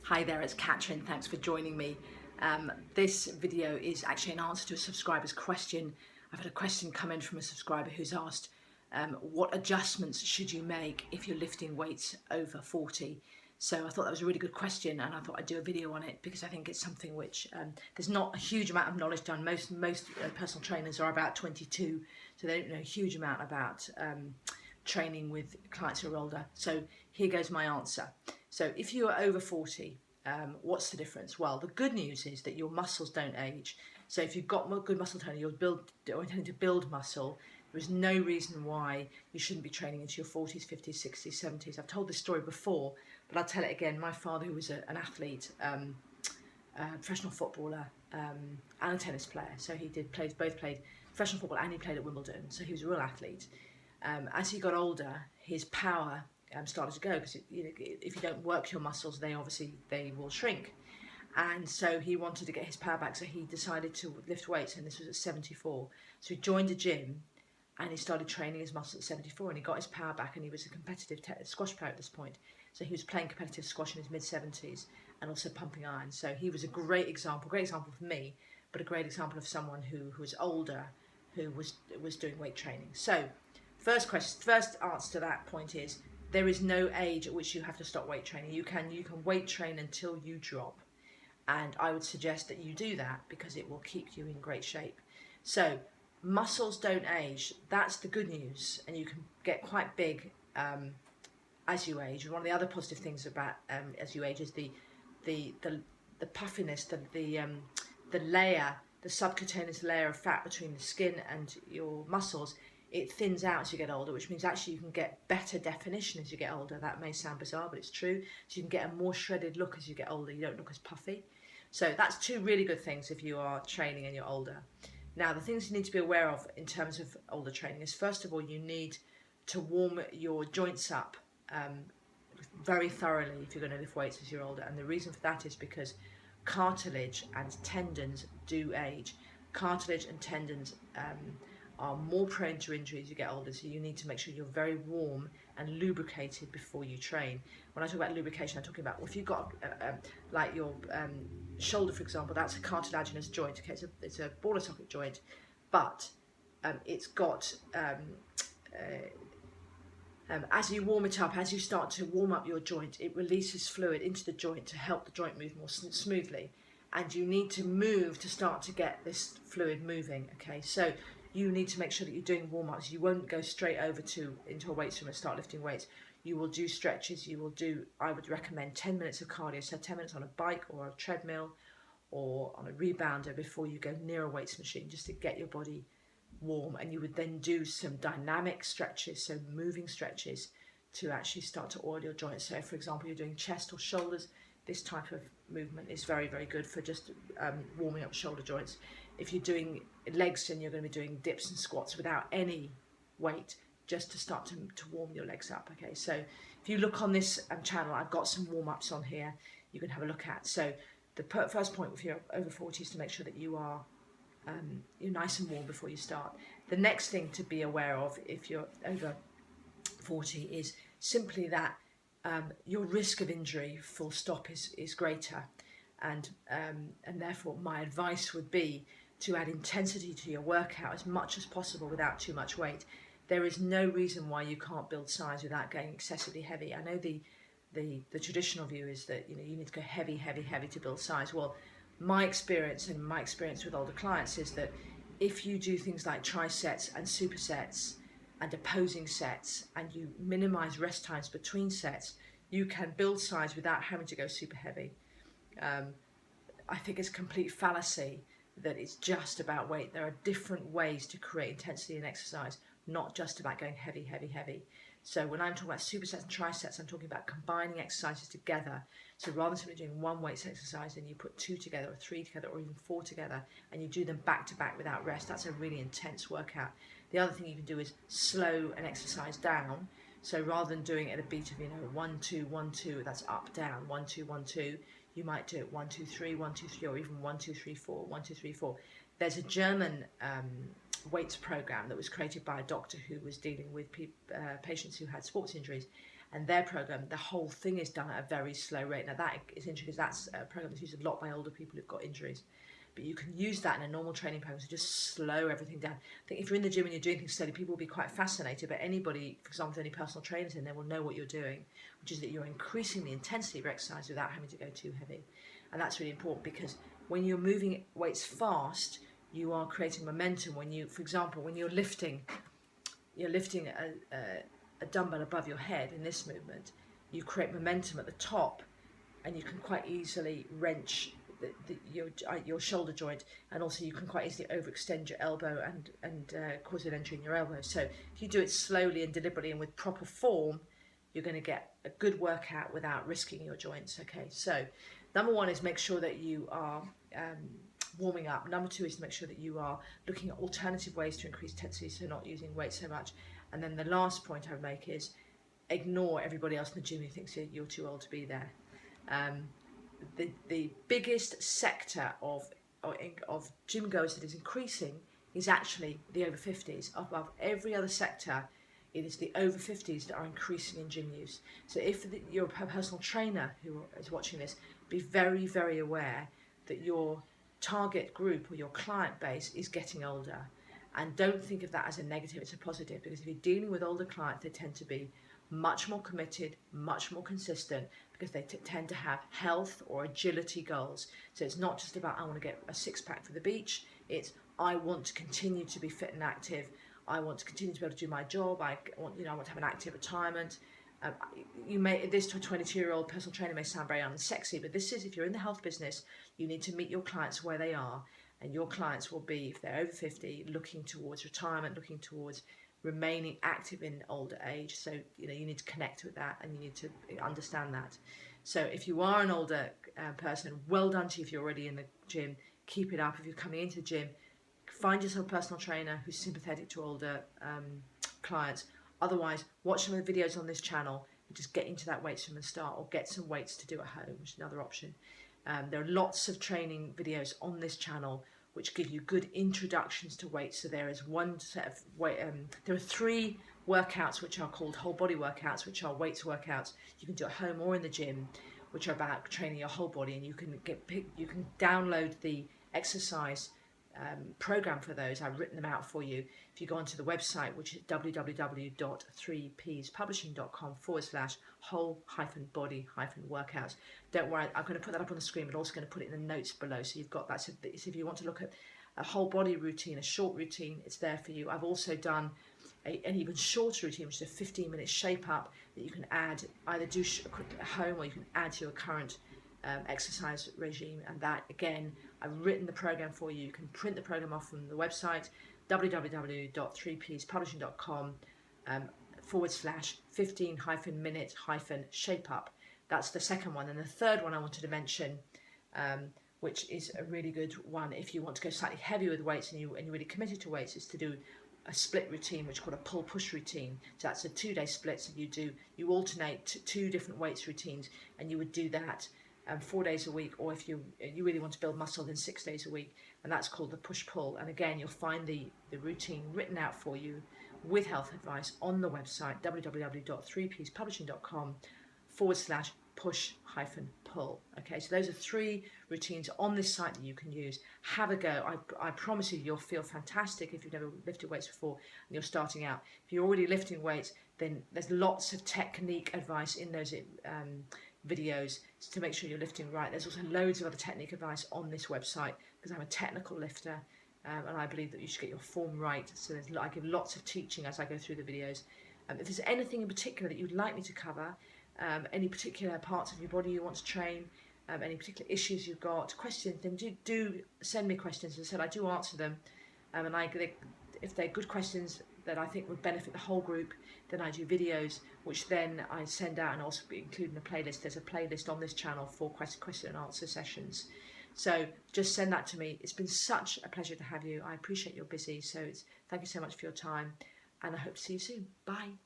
Hi there, it's Katrin. Thanks for joining me. This video is actually an answer to a subscriber's question. I've had a question come in from a subscriber who's asked what adjustments should you make if you're lifting weights over 40? So I thought that was a really good question, and I thought I'd do a video on it because I think it's something which there's not a huge amount of knowledge done. Most personal trainers are about 22, so they don't know a huge amount about training with clients who are older. So here goes my answer. So if you are over 40, what's the difference? Well, the good news is that your muscles don't age. So if you've got good muscle tone, you're intending to build muscle, there is no reason why you shouldn't be training into your 40s, 50s, 60s, 70s. I've told this story before, but I'll tell it again. My father, who was an athlete, professional footballer, and a tennis player, so he both played professional football and he played at Wimbledon, so he was a real athlete. As he got older, his power started to go because if you don't work your muscles, they will shrink. And so he wanted to get his power back, so he decided to lift weights, and this was at 74. So he joined a gym and he started training his muscles at 74, and he got his power back, and he was a competitive squash player at this point. So he was playing competitive squash in his mid-70s and also pumping iron. So he was a great example for me, but a great example of someone who was older, who was doing weight training. So first answer to that point is there is no age at which you have to stop weight training. You can weight train until you drop, and I would suggest that you do that because it will keep you in great shape. So muscles don't age. That's the good news, and you can get quite big as you age. And one of the other positive things about as you age is the puffiness, the layer, the subcutaneous layer of fat between the skin and your muscles. It thins out as you get older, which means actually you can get better definition as you get older. That may sound bizarre, but it's true. So you can get a more shredded look as you get older. You don't look as puffy. So that's two really good things if you are training and you're older. Now, the things you need to be aware of in terms of older training is, first of all, you need to warm your joints up very thoroughly if you're going to lift weights as you're older. And the reason for that is because cartilage and tendons do age. Cartilage and tendons are more prone to injury as you get older, so you need to make sure you're very warm and lubricated before you train. When I talk about lubrication, I'm talking about if you've got like your shoulder, for example, that's a cartilaginous joint. Okay, it's a ball and socket joint, but it's got as you warm it up, as you start to warm up your joint, it releases fluid into the joint to help the joint move more smoothly, and you need to move to start to get this fluid moving. Okay, so you need to make sure that you're doing warm-ups. You won't go straight over into a weights room and start lifting weights. You will do stretches. I would recommend 10 minutes of cardio, so 10 minutes on a bike or a treadmill or on a rebounder before you go near a weights machine, just to get your body warm. And you would then do some dynamic stretches, so moving stretches, to actually start to oil your joints. So for example, you're doing chest or shoulders, this type of movement is very, very good for just warming up shoulder joints. If you're doing legs, then you're going to be doing dips and squats without any weight, just to start to warm your legs up. Okay, so if you look on this channel, I've got some warm-ups on here you can have a look at. So the first point if you're over 40 is to make sure that you're nice and warm before you start. The next thing to be aware of if you're over 40 is simply that your risk of injury, full stop, is greater, and therefore my advice would be to add intensity to your workout as much as possible without too much weight. There is no reason why you can't build size without going excessively heavy. I know the traditional view is that you need to go heavy to build size. Well, my experience with older clients is that if you do things like trisets and supersets and opposing sets, and you minimize rest times between sets, you can build size without having to go super heavy. I think it's a complete fallacy that it's just about weight. There are different ways to create intensity in exercise, not just about going heavy. So when I'm talking about supersets and trisets, I'm talking about combining exercises together. So rather than simply doing one weights exercise, then you put 2 together or 3 together or even 4 together, and you do them back to back without rest. That's a really intense workout. The other thing you can do is slow an exercise down. So rather than doing it at a beat of 1 2 1 2, that's up down 1 2 1 2. You might do it 1 2 3 1 2 3, or even 1 2 3 4 1 2 3 4. There's a German weights program that was created by a doctor who was dealing with patients who had sports injuries, and their program, the whole thing is done at a very slow rate. Now that is interesting because that's a program that's used a lot by older people who've got injuries. But you can use that in a normal training program to just slow everything down. I think if you're in the gym and you're doing things slowly, people will be quite fascinated. But anybody, for example, any personal trainers in there will know what you're doing, which is that you're increasing the intensity of exercise without having to go too heavy. And that's really important because when you're moving weights fast, you are creating momentum. When you, for example, when you're lifting a dumbbell above your head in this movement, you create momentum at the top, and you can quite easily wrench your shoulder joint, and also you can quite easily overextend your elbow and cause an injury in your elbow. So if you do it slowly and deliberately and with proper form, you're going to get a good workout without risking your joints. Okay, so number one is make sure that you are warming up. Number two is to make sure that you are looking at alternative ways to increase intensity, so not using weight so much. And then the last point I would make is ignore everybody else in the gym who thinks you're too old to be there. The biggest sector of gym goers that is increasing is actually the over 50s. Above every other sector, it is the over 50s that are increasing in gym use. So if you're a personal trainer who is watching this, be very, very aware that your target group or your client base is getting older. And don't think of that as a negative, it's a positive, because if you're dealing with older clients, they tend to be much more committed, much more consistent, because they tend to have health or agility goals. So it's not just about I want to get a six-pack for the beach, it's I want to continue to be fit and active, I want to continue to be able to do my job, I want to have an active retirement. This to a 22-year-old personal trainer may sound very unsexy, but this is, if you're in the health business, you need to meet your clients where they are, and your clients will be, if they're over 50, looking towards retirement, looking towards remaining active in older age. So you need to connect with that, and you need to understand that. So if you are an older person, well done to you if you're already in the gym. Keep it up. If you're coming into the gym, find yourself a personal trainer who's sympathetic to older clients. Otherwise, watch some of the videos on this channel and just get into that weights from the start, or get some weights to do at home, which is another option. There are lots of training videos on this channel which give you good introductions to weights. So there is one set of there are 3 workouts which are called whole body workouts, which are weights workouts you can do at home or in the gym, which are about training your whole body, and you can download the exercise program for those. I've written them out for you. If you go onto the website, which is www.3ps.publishing.com/whole-body-workouts. Don't worry, I'm going to put that up on the screen, but also going to put it in the notes below, so you've got that. So if you want to look at a whole body routine, a short routine, it's there for you. I've also done an even shorter routine, which is a 15-minute shape up that you can add, either do at home or you can add to your current exercise regime. And that, again, I've written the program for you. You can print the program off from the website www.3ps.publishing.com/15-minute-shape up. That's the second one. And the third one I wanted to mention, which is a really good one if you want to go slightly heavier with weights and you're really committed to weights, is to do a split routine, which is called a pull-push routine. So that's a 2-day split. So you alternate 2 different weights routines, and you would do that 4 days a week, or if you really want to build muscle, then 6 days a week, and that's called the push-pull. And again, you'll find the routine written out for you with health advice on the website www.3ps.publishing.com/push-pull. Okay, so those are 3 routines on this site that you can use. Have a go. I promise you'll feel fantastic if you've never lifted weights before and you're starting out. If you're already lifting weights, then there's lots of technique advice in those videos to make sure you're lifting right. There's also loads of other technique advice on this website, because I'm a technical lifter, and I believe that you should get your form right. So I give lots of teaching as I go through the videos. If there's anything in particular that you'd like me to cover, any particular parts of your body you want to train, any particular issues you've got, questions, then do send me questions. As I said, I do answer them, and if they're good questions that I think would benefit the whole group, then I do videos, which then I send out and also include in a playlist. There's a playlist on this channel for question and answer sessions. So just send that to me. It's been such a pleasure to have you. I appreciate you're busy, so thank you so much for your time, and I hope to see you soon. Bye.